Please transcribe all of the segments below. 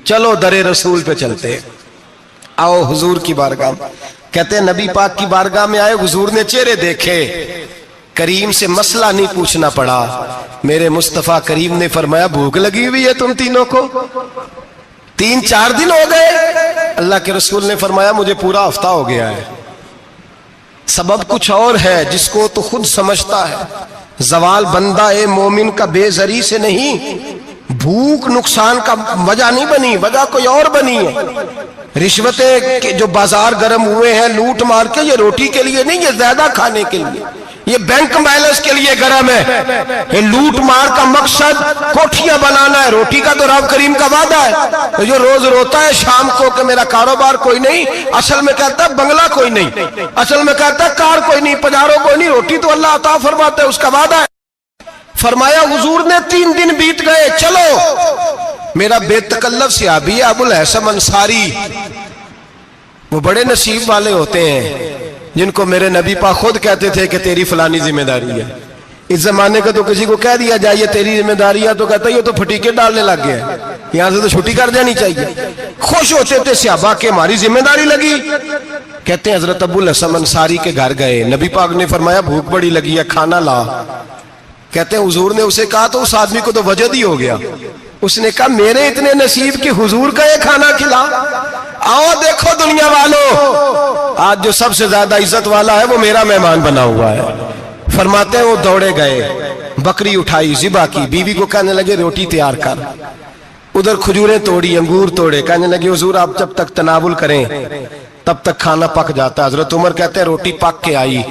چلو در رسول پہ چلتے، آؤ حضور کی بارگاہ میں۔ کہتے ہیں نبی پاک کی بارگاہ میں آئے، حضور نے چہرے دیکھے، کریم سے مسئلہ نہیں پوچھنا پڑا۔ میرے مصطفیٰ کریم نے فرمایا بھوک لگی ہوئی ہے تم تینوں کو؟ 3-4 دن ہو گئے؟ اللہ کے رسول نے فرمایا مجھے پورا ہفتہ ہو گیا ہے۔ سبب کچھ اور ہے جس کو تو خود سمجھتا ہے۔ زوال بندہ اے مومن کا بے زری سے نہیں، بھوک نقصان کا وجہ نہیں بنی، وجہ کوئی اور بنی ہے۔ رشوتیں جو بازار گرم ہوئے ہیں لوٹ مار کے، یہ روٹی کے لیے نہیں، یہ زیادہ کھانے کے لیے، یہ بینک بیلنس کے لیے گرم ہے۔ یہ لوٹ مار کا مقصد کوٹھیاں بنانا ہے، روٹی کا تو رب کریم کا وعدہ ہے۔ جو روز روتا ہے شام کو کہ میرا کاروبار کوئی نہیں، اصل میں کہتا ہے بنگلہ کوئی نہیں، اصل میں کہتا ہے کار کوئی نہیں، پجاروں کوئی نہیں، روٹی تو اللہ عطا فرماتا ہے، اس کا وعدہ ہے۔ فرمایا حضور نے 3 دن بیت گئے، چلو۔ میرا بے تکلف صحابی ہے ابو الحسن انصاری، وہ بڑے نصیب والے ہوتے ہیں جن کو میرے نبی پاک خود کہتے تھے کہ تیری فلانی ذمہ داری ہے۔ اس زمانے کا تو کسی کو کہہ دیا جائے یہ تیری ذمہ داری ہے تو کہتا ہے یہ تو پھٹیکے ڈالنے لگ گیا ہے، یہاں سے تو چھٹی کر جانی چاہیے۔ خوش ہوتے تھے صحابہ کہ ہماری ذمہ داری لگی۔ کہتے ہیں حضرت ابو الحسن انصاری کے گھر گئے، نبی پاک نے فرمایا بھوک بڑی لگی ہے، کھانا لا۔ کہتے ہیں حضور نے اسے کہا تو اس آدمی کو تو وجد ہی ہو گیا، اس نے کہا میرے اتنے نصیب کہ حضور کا یہ کھانا کھلا۔ آؤ دیکھو دنیا والو، آج جو سب سے زیادہ عزت والا ہے وہ میرا مہمان بنا ہوا ہے۔ فرماتے ہیں وہ دوڑے گئے، بکری اٹھائی، ذبح کی، بیوی کو کہنے لگے روٹی تیار کر، ادھر کھجوریں توڑی، انگور توڑے، کہنے لگے حضور آپ جب تک تناول کریں تب تک کھانا پک جاتا ہے۔ حضرت عمر کہتے ہیں روٹی پک کے آئی،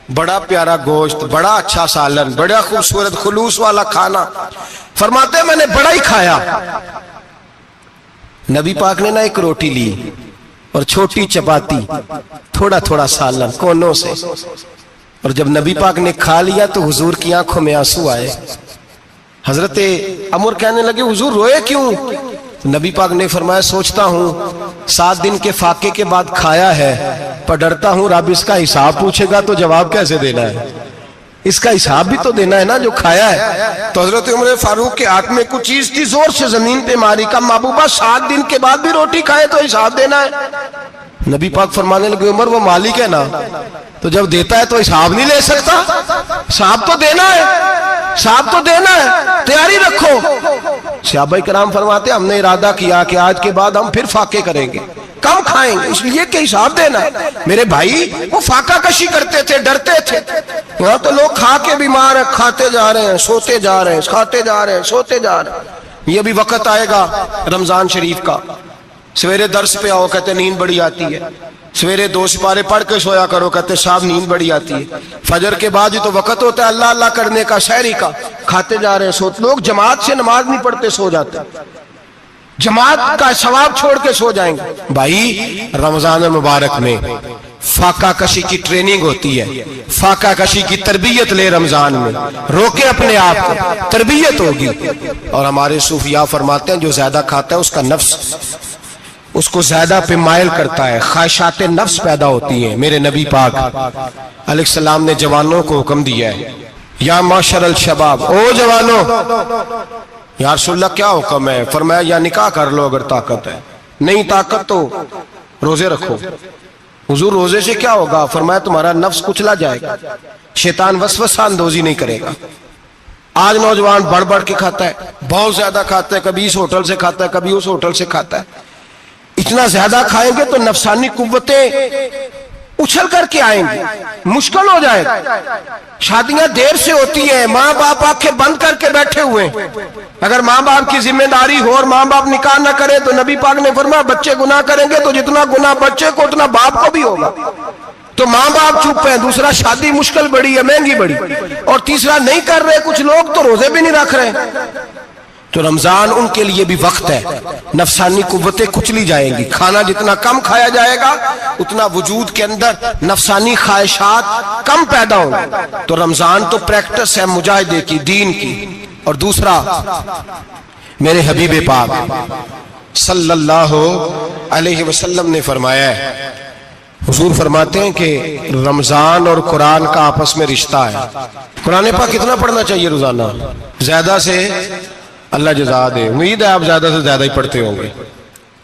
بڑا پیارا گوشت، بڑا اچھا سالن، بڑا خوبصورت خلوص والا کھانا۔ فرماتے ہیں میں نے بڑا ہی کھایا۔ نبی پاک نے نہ ایک روٹی لی اور چھوٹی چپاتی، تھوڑا تھوڑا سالن کونوں سے، اور جب نبی پاک نے کھا لیا تو حضور کی آنکھوں میں آنسو آئے۔ حضرت عمر کہنے لگے حضور روئے کیوں؟ نبی پاک نے فرمایا سوچتا ہوں 7 دن کے فاقے کے بعد کھایا ہے، پر ڈرتا ہوں رب اس کا حساب پوچھے گا تو جواب کیسے دینا ہے، اس کا حساب بھی تو دینا ہے نا جو کھایا ہے۔ تو حضرت عمر فاروق کے ہاتھ میں کچھ چیز تھی، زور سے زمین پہ ماری، کہا محبوبہ 7 دن کے بعد بھی روٹی کھائے تو حساب دینا ہے۔ نبی پاک فرمانے لگے عمر وہ مالک ہے نا، تو جب دیتا ہے تو حساب نہیں لے سکتا، حساب تو دینا ہے، حساب تو دینا ہے، تیاری رکھو۔ صحابہ کرام فرماتے ہم نے ارادہ کیا کہ آج کے بعد ہم پھر فاقے کریں گے، کم کھائیں گے، اس لیے کہ حساب دینا ہے۔ میرے بھائی وہ فاقہ کشی کرتے تھے، ڈرتے تھے۔ یہاں تو لوگ کھا کے بیمار ہیں، کھاتے جا رہے ہیں، سوتے جا رہے ہیں، کھاتے جا رہے ہیں، سوتے جا رہے ہیں۔ یہ بھی وقت آئے گا رمضان شریف کا، سویرے درس پہ آؤ کہتے نیند بڑی آتی ہے، سویرے 2 سپارے پڑھ کے سویا کرو کہتے صاحب نیند بڑی آتی ہے، فجر کے بعد ہی تو وقت ہوتا ہے اللہ اللہ کرنے کا، سحری کا، کھاتے جا رہے ہیں، سوتے۔ لوگ جماعت سے نماز نہیں پڑھتے، سو جاتے، جماعت کا ثواب چھوڑ کے سو جائیں گے۔ بھائی رمضان مبارک میں فاقہ کشی کی ٹریننگ ہوتی ہے، فاقہ کشی کی تربیت لے، رمضان میں روکے اپنے آپ کو، تربیت ہوگی۔ اور ہمارے صوفیاء فرماتے ہیں جو زیادہ کھاتا ہے اس کا نفس اس کو زیادہ پہ مائل کرتا ہے، خواہشات نفس پیدا ہوتی ہیں۔ میرے نبی پاک علیہ السلام نے جوانوں کو حکم دیا ہے یا معاشر الشباب، او جوانوں، یا رسول اللہ کیا حکم ہے؟ فرمایا یا نکاح کر لو اگر طاقت ہے، نہیں طاقت تو روزے رکھو۔ حضور روزے سے کیا ہوگا؟ فرمایا تمہارا نفس کچلا جائے گا، شیطان وسوسہ اندوزی نہیں کرے گا۔ آج نوجوان بڑھ بڑھ کے کھاتا ہے، بہت زیادہ کھاتا ہے، کبھی اس ہوٹل سے کھاتا ہے، کبھی اس ہوٹل سے کھاتا ہے۔ اتنا زیادہ کھائیں گے تو نفسانی قوتیں اچھل کر کے آئیں گی، مشکل ہو جائے گا۔ شادیاں دیر سے ہوتی ہیں، ماں باپ آنکھیں بند کر کے بیٹھے ہوئے ہیں۔ اگر ماں باپ کی ذمہ داری ہو اور ماں باپ نکاح نہ کرے تو نبی پاک نے فرمایا بچے گناہ کریں گے تو جتنا گناہ بچے کو اتنا باپ کو بھی ہوگا۔ تو ماں باپ چپ ہیں، دوسرا شادی مشکل بڑی ہے، مہنگی بڑی، اور تیسرا نہیں کر رہے کچھ لوگ تو روزے بھی نہیں رکھ رہے۔ تو رمضان ان کے لیے بھی وقت ہے، نفسانی قوتیں کچلی جائیں گی، کھانا جتنا کم کھایا جائے گا اتنا وجود کے اندر نفسانی خواہشات کم پیدا ہوں گے۔ تو رمضان تو پریکٹس ہے مجاہدے کی، دین کی۔ اور دوسرا میرے حبیب پاک صلی اللہ علیہ وسلم نے فرمایا ہے، حضور فرماتے ہیں کہ رمضان اور قرآن کا آپس میں رشتہ ہے۔ قرآن پاک کتنا پڑھنا چاہیے روزانہ؟ زیادہ سے اللہ جزا دے، امید ہے آپ زیادہ سے زیادہ ہی پڑھتے ہوں گے۔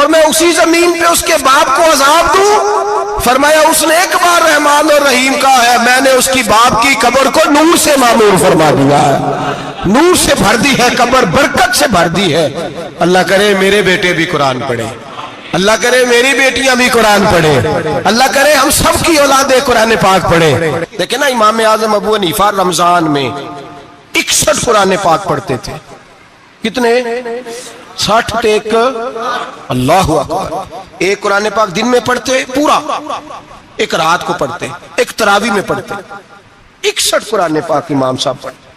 اور میں اسی زمین پہ اس کے باپ کو عذاب دوں؟ فرمایا اس نے ایک بار رحمان اور رحیم کہا ہے، میں نے اس کی باپ کی قبر کو نور سے معمور فرما دیا ہے، نور سے بھر دی ہے قبر، برکت سے بھر دی ہے۔ اللہ کرے میرے بیٹے بھی قرآن پڑھے، اللہ کرے میری بیٹیاں بھی قرآن پڑھیں، اللہ کرے ہم سب کی اولادیں قرآن پاک پڑھیں۔ دیکھیں نا امام اعظم ابو حنیفہ رمضان میں 61 قرآن پاک پڑھتے تھے۔ کتنے؟ 60 ٹیک اللہ اکبر۔ ایک قرآن پاک دن میں پڑھتے پورا، ایک رات کو پڑھتے، ایک تراویح میں پڑھتے۔ 61 قرآن پاک امام صاحب پڑھتے۔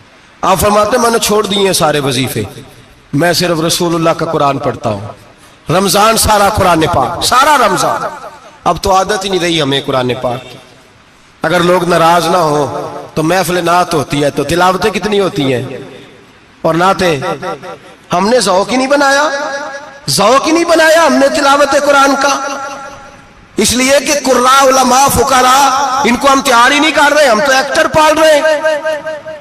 آپ فرماتے میں نے چھوڑ دیے سارے وظیفے، میں صرف رسول اللہ کا قرآن پڑھتا ہوں۔ رمضان سارا قرآن پاک، سارا رمضان۔ اب تو عادت ہی نہیں رہی ہمیں قرآن پاک کی۔ اگر لوگ ناراض نہ ہو تو محفل نعت ہوتی ہے تو تلاوتیں کتنی ہوتی ہیں، اور نعتیں ہم نے ذوق ہی نہیں بنایا، ذوق ہی نہیں بنایا ہم نے تلاوت قرآن کا، اس لیے کہ قراء علماء فقراء ان کو ہم تیار ہی نہیں کر رہے، ہم تو ایکٹر پال رہے ہیں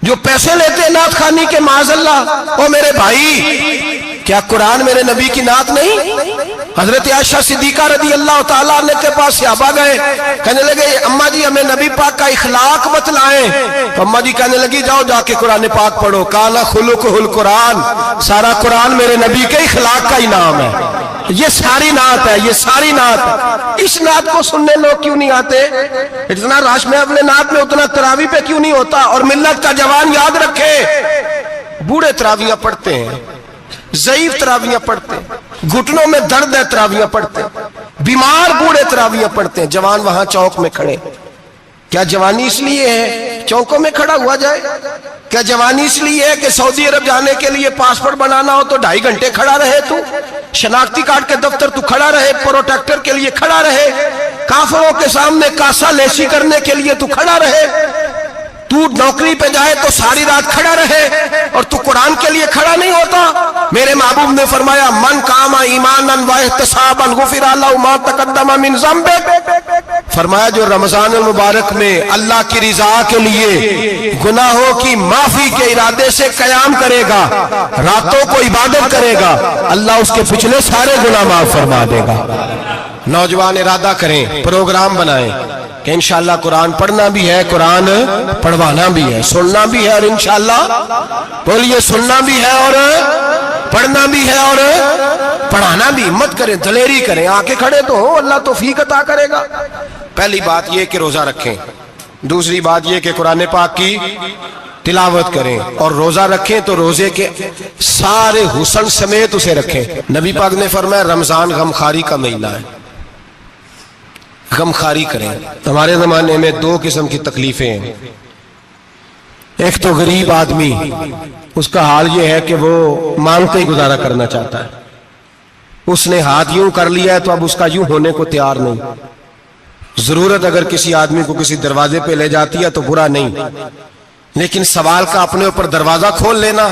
جو پیسے لیتے ہیں نعت خوانی کے، معاذ اللہ۔ او میرے بھائی، کیا قرآن میرے نبی کی نعت نہیں؟ حضرت عائشہ صدیقہ رضی اللہ تعالیٰ عنہ کے پاس صحابہ گئے، کہنے لگے اماں جی ہمیں نبی پاک کا اخلاق بتلائیں، تو اماں جی کہنے لگی جاؤ جا کے قرآن پاک پڑھو، کالا خلقہ القرآن، سارا قرآن میرے نبی کے اخلاق کا ہی نام ہے، یہ ساری نعت ہے، یہ ساری نعت ہے۔ اس نعت کو سننے لوگ کیوں نہیں آتے؟ اتنا رش میں اپنے نعت میں اتنا تراویح پہ کیوں نہیں ہوتا؟ اور ملت کا جوان یاد رکھے، بوڑھے تراویحاں پڑھتے ہیں، ضعیف تراویحاں پڑھتے ہیں، گھٹنوں میں درد ہے تراویحاں پڑھتے ہیں، بیمار بوڑھے تراویحاں پڑھتے ہیں، جوان وہاں چوک میں کھڑے۔ کیا جوانی اس لیے ہے چوکوں میں کھڑا ہوا جائے؟ کیا جوانی اس لیے ہے کہ سعودی عرب جانے کے لیے پاسپورٹ بنانا ہو تو 2.5 گھنٹے کھڑا رہے تو؟ شناختی کارڈ کے دفتر تو کھڑا رہے، پروٹیکٹر کے لیے کھڑا رہے، کافروں کے سامنے کاسا لیسی کرنے کے لیے تو کھڑا رہے، تو نوکری پہ جائے تو ساری رات کھڑا رہے، اور تو قرآن کے لیے کھڑا نہیں ہوتا؟ میرے محبوب نے فرمایا من قام ایمانا واحتسابا غفر له ما تقدم من ذنبه، فرمایا جو رمضان المبارک میں اللہ کی رضا کے لیے گناہوں کی معافی کے ارادے سے قیام کرے گا، راتوں کو عبادت کرے گا، اللہ اس کے پچھلے سارے گناہ معاف فرما دے گا۔ نوجوان ارادہ کریں، پروگرام بنائیں کہ انشاءاللہ قرآن پڑھنا بھی ہے، قرآن پڑھوانا بھی ہے، سننا بھی ہے، اور انشاءاللہ بولیے سننا بھی ہے اور پڑھنا بھی ہے اور پڑھانا بھی۔ ہمت کریں، دلیری کریں، آکے کھڑے تو ہو، اللہ توفیق عطا کرے گا۔ پہلی بات یہ کہ روزہ رکھیں، دوسری بات یہ کہ قرآن پاک کی تلاوت کریں، اور روزہ رکھیں تو روزے کے سارے حسن سمیت اسے رکھیں۔ نبی پاک نے فرمایا رمضان غمخاری کا مہینہ ہے، غمخاری کریں۔ ہمارے زمانے میں 2 قسم کی تکلیفیں ہیں، ایک تو غریب آدمی، اس کا حال یہ ہے کہ وہ مانگتے ہی گزارا کرنا چاہتا ہے، اس نے ہاتھ یوں کر لیا ہے تو اب اس کا یوں ہونے کو تیار نہیں۔ ضرورت اگر کسی آدمی کو کسی دروازے پہ لے جاتی ہے تو برا نہیں، لیکن سوال کا اپنے اوپر دروازہ کھول لینا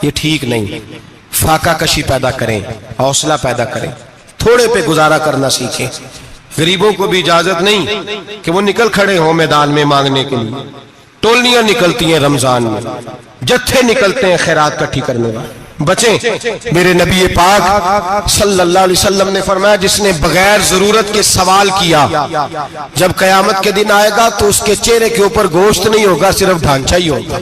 یہ ٹھیک نہیں۔ فاقہ کشی پیدا کریں، حوصلہ پیدا کریں، تھوڑے پہ گزارا کرنا سیکھیں۔ غریبوں کو بھی اجازت نہیں کہ وہ نکل کھڑے ہوں میدان میں مانگنے کے لیے، ٹولنیاں نکلتی ہیں رمضان میں، جتھے نکلتے ہیں خیرات کٹھی کرنے والے۔ بچیں، میرے نبی پاک صلی اللہ علیہ وسلم نے فرمایا جس نے بغیر ضرورت کے سوال کیا، جب قیامت کے دن آئے گا تو اس کے چہرے کے اوپر گوشت نہیں ہوگا، صرف ڈھانچہ ہی ہوگا۔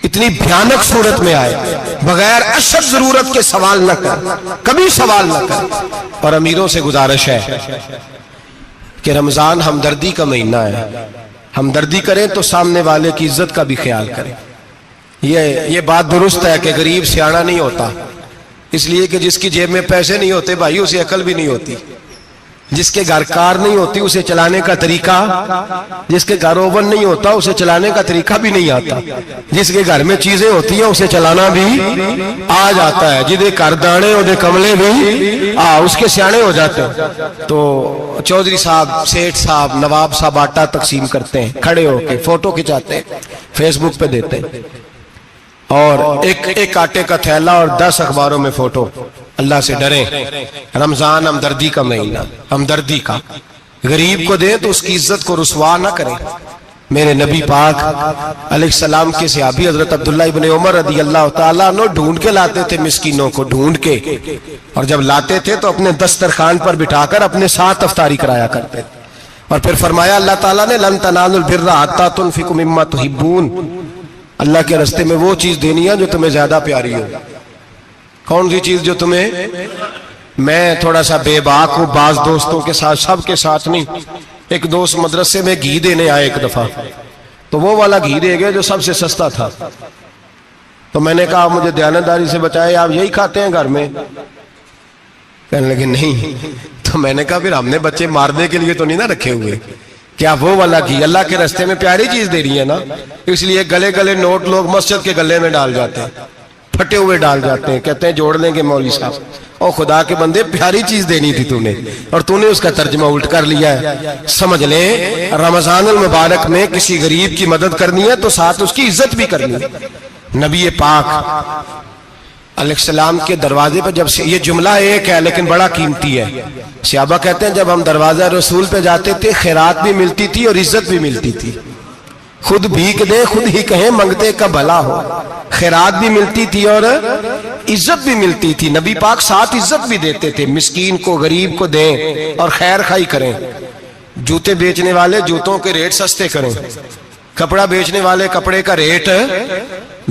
اتنی بھیانک صورت میں آئے، بغیر اشد ضرورت کے سوال نہ کر، کبھی سوال نہ کر۔ اور امیروں سے گزارش ہے کہ رمضان ہمدردی کا مہینہ ہے، ہمدردی کریں تو سامنے والے کی عزت کا بھی خیال کریں۔ یہ بات درست ہے کہ غریب سیاڑا نہیں ہوتا، اس لیے کہ جس کی جیب میں پیسے نہیں ہوتے بھائی اسے عقل بھی نہیں ہوتی، جس کے گھر کار نہیں ہوتی اسے چلانے کا طریقہ، جس کے گھر اوون نہیں ہوتا اسے چلانے کا طریقہ بھی نہیں آتا، جس کے گھر میں چیزیں ہوتی ہیں اسے چلانا بھی آ جاتا ہے، جدے گھر دانے اودے کملے بھی اس کے سیانے ہو جاتے ہیں۔ تو چودھری صاحب، سیٹھ صاحب، نواب صاحب آٹا تقسیم کرتے ہیں، کھڑے ہو کے فوٹو کھچاتے ہیں، فیس بک پہ دیتے ہیں، اور ایک آٹے کا تھیلا اور 10 اخباروں میں فوٹو۔ اللہ سے ڈریں، رمضان ہمدردی کا مہینہ، ہمدردی کا۔ غریب کو دیں تو اس کی عزت کو رسوا نہ کریں، میرے نبی پاک علیہ السلام کے صحابی حضرت عبداللہ ابن عمر رضی اللہ تعالیٰ عنہ ڈھونڈ کے لاتے تھے مسکینوں کو، ڈھونڈ کے، اور جب لاتے تھے تو اپنے دسترخوان پر بٹھا کر اپنے ساتھ افطاری کرایا کرتے تھے، اور پھر فرمایا اللہ تعالیٰ نے لن تنالوا البر حتی تنفقوا مما تحبون، اللہ کے راستے میں وہ چیز دینی ہے جو تمہیں زیادہ پیاری ہو۔ کون سی چیز جو تمہیں؟ میں تھوڑا سا بے باک ہوں، بعض دوستوں کے ساتھ، سب کے ساتھ نہیں۔ ایک دوست مدرسے میں گھی دینے آئے ایک دفعہ، تو وہ والا گھی دے گئے جو سب سے سستا تھا، تو میں نے کہا مجھے دیانتداری سے بچائے، آپ یہی کھاتے ہیں گھر میں؟ کہنے لگے نہیں۔ تو میں نے کہا پھر ہم نے بچے مارنے کے لیے تو نہیں نہ رکھے ہوئے، کیا وہ والا گھی اللہ کے راستے میں پیاری چیز دے رہی ہے نا، اس لیے گلے گلے نوٹ لوگ مسجد کے گلے میں ڈال جاتے ہیں، پھٹے ہوئے ڈال جاتے ہیں، کہتے ہیں جوڑ لیں گے مولوی صاحب۔ اور خدا کے بندے پیاری چیز دینی تھی تو نے، اور تو نے اس کا ترجمہ الٹ کر لیا ہے۔ سمجھ لیں رمضان المبارک میں کسی غریب کی مدد کرنی ہے تو ساتھ اس کی عزت بھی کرنی ہے۔ نبی پاک علیہ السلام کے دروازے پر جب سے، یہ جملہ ایک ہے لیکن بڑا قیمتی ہے، صحابہ کہتے ہیں جب ہم دروازہ رسول پہ جاتے تھے خیرات بھی ملتی تھی اور عزت بھی ملتی تھی، خود بھیک دیں خود ہی کہیں منگتے کا بھلا ہو، خیرات بھی ملتی تھی اور عزت بھی ملتی تھی۔ نبی پاک ساتھ عزت بھی دیتے تھے، مسکین کو غریب کو دیں اور خیر خائی کریں، جوتے بیچنے والے جوتوں کے ریٹ سستے کریں، کپڑا بیچنے والے کپڑے کا ریٹ،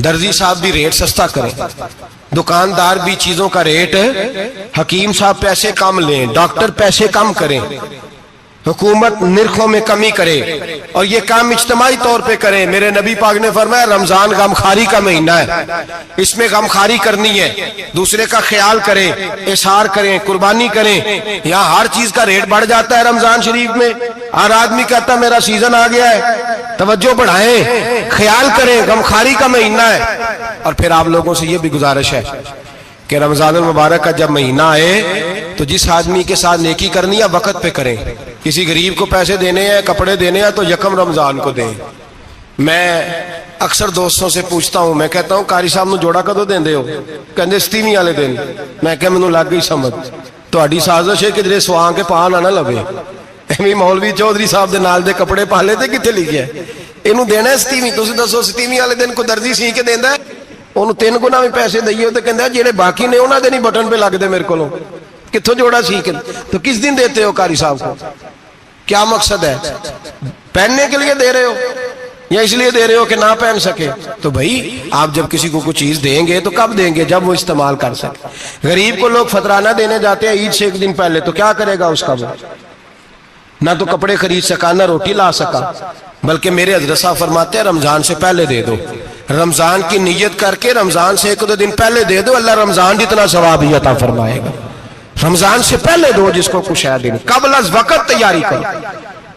درزی صاحب بھی ریٹ سستا کریں، دکاندار بھی چیزوں کا ریٹ، حکیم صاحب پیسے کم لیں، ڈاکٹر پیسے کم کریں، حکومت نرخوں میں کمی کرے، اور یہ کام اجتماعی طور پہ کریں۔ میرے نبی پاک نے فرمایا رمضان غمخواری کا مہینہ ہے، اس میں غمخواری کرنی ہے، دوسرے کا خیال کریں، اظہار کریں، قربانی کریں۔ یہاں ہر چیز کا ریٹ بڑھ جاتا ہے رمضان شریف میں، ہر آدمی کہتا ہے میرا سیزن آ گیا ہے، توجہ بڑھائیں، خیال کریں، غمخواری کا مہینہ ہے۔ اور پھر آپ لوگوں سے یہ بھی گزارش ہے کہ رمضان المبارک کا جب مہینہ آئے تو جس آدمی کے ساتھ نیکی کرنی ہے وقت پہ کریں، کسی غریب کو پیسے دینے ہیں، کپڑے دینے ہیں تو یکم رمضان کو دیں۔ میں اکثر دوستوں سے پوچھتا ہوں، میں کہتا ہوں قاری صاحب نو جوڑا کدو دیندے ہو؟ کہندے ستیویں والے دن۔ میں کہا مینوں لگ گئی سمجھ، تہاڈی سازش ہے کدھرے سواں کے پا نہ لوے، ایویں مولوی چودھری صاحب دے نال دے کپڑے پا لے تے کتنے لکھیا ہے اینوں دینا ہے ستیویں؟ تسی دسو ستیویں والے دن کو درزی سی کے دیندا ہے؟ انہوں 3 گنا بھی پیسے دئیے تو کہندا ہے جڑے باقی نے انہاں دے نہیں بٹن پہ لگ دے میرے کولوں، کتھوں جوڑا سی کے؟ تو کس دن دیتے ہو قاری صاحب کو؟ کیا مقصد ہے؟ پہننے کے لیے دے رہے ہو یا اس لیے دے رہے ہو کہ نہ پہن سکے؟ تو بھائی آپ جب کسی کو کوئی چیز دیں گے تو کب دیں گے؟ جب وہ استعمال کر سکے۔ غریب کو لوگ فطرانہ دینے جاتے ہیں عید سے 1 دن پہلے، تو کیا کرے گا اس کا؟ وہ نہ تو کپڑے خرید سکا نہ روٹی لا سکا، بلکہ میرے حضرت صاحب فرماتے ہیں رمضان سے پہلے دے دو، رمضان کی نیت کر کے رمضان سے 1-2 دن پہلے دے دو، اللہ رمضان جتنا ثواب ہی عطا فرمائے گا۔ رمضان سے پہلے دو جس کو کچھ ہے دن، قبل از وقت تیاری کرو۔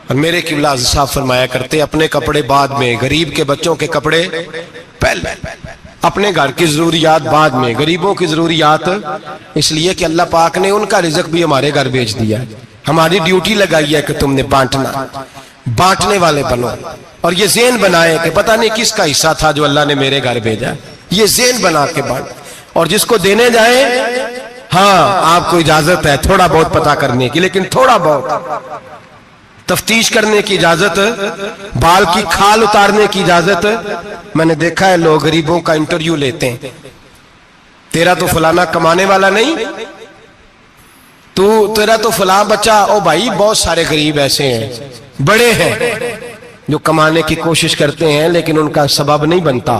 اور میرے قبلہ صاحب فرمایا کرتے اپنے کپڑے بعد میں، غریب کے بچوں کے کپڑے پہلے، اپنے گھر کی ضروریات بعد میں، غریبوں کی ضروریات، اس لیے کہ اللہ پاک نے ان کا رزق بھی ہمارے گھر بھیج دیا ہے، ہماری ڈیوٹی لگائی ہے کہ تم نے بانٹنا، بانٹنے والے بنو۔ اور یہ ذہن بنائے کہ پتہ نہیں کس کا حصہ تھا جو اللہ نے میرے گھر بھیجا، یہ ذہن بنا کے بانٹ۔ اور جس کو دینے جائیں، ہاں آپ کو اجازت ہے تھوڑا بہت پتہ کرنے کی، لیکن تھوڑا بہت تفتیش کرنے کی اجازت، بال کی کھال اتارنے کی اجازت۔ میں نے دیکھا ہے لوگ غریبوں کا انٹرویو لیتے ہیں، تیرا تو فلانا کمانے والا نہیں، تیرا تو فلاں بچہ، او بھائی بہت سارے غریب ایسے ہیں، بڑے ہیں جو کمانے کی کوشش کرتے ہیں لیکن ان کا سبب نہیں بنتا۔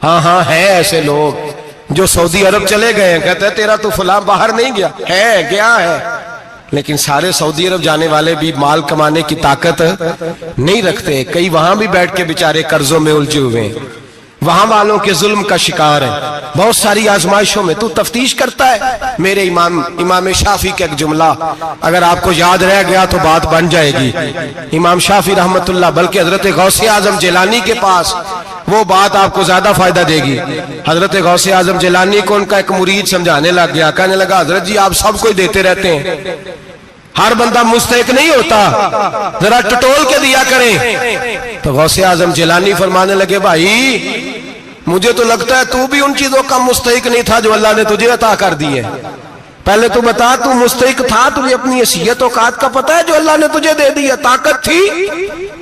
ہاں ہے ایسے لوگ جو سعودی عرب چلے گئے ہیں، کہتے ہیں تیرا تو فلاں باہر نہیں گیا، ہے گیا ہے، لیکن سارے سعودی عرب جانے والے بھی مال کمانے کی طاقت نہیں رکھتے، کئی وہاں بھی بیٹھ کے بیچارے قرضوں میں الجھے ہوئے ہیں، وہاں والوں کے ظلم کا شکار ہے، بہت ساری آزمائشوں میں۔ تو تفتیش کرتا ہے۔ میرے امام شافعی کا ایک جملہ اگر آپ کو یاد رہ گیا تو بات بن جائے گی۔ امام شافعی رحمت اللہ، بلکہ حضرت غوث اعظم جیلانی کے پاس وہ بات آپ کو زیادہ فائدہ دے گی۔ حضرت غوث اعظم جیلانی کو ان کا ایک مرید سمجھانے لگ گیا، کہنے لگا حضرت جی آپ سب کو ہی دیتے رہتے ہیں، ہر بندہ مستحق نہیں ہوتا، ذرا ٹٹول کے دیا کریں۔ تو غوث اعظم جیلانی فرمانے لگے بھائی مجھے تو لگتا ہے تو بھی ان چیزوں کا مستحق نہیں تھا جو اللہ نے تجھے عطا کر دی ہے، پہلے تو بتا تو مستحق تھا، تجھے اپنی حیثیت اوقات کا پتہ ہے جو اللہ نے تجھے دے دی ہے؟ طاقت تھی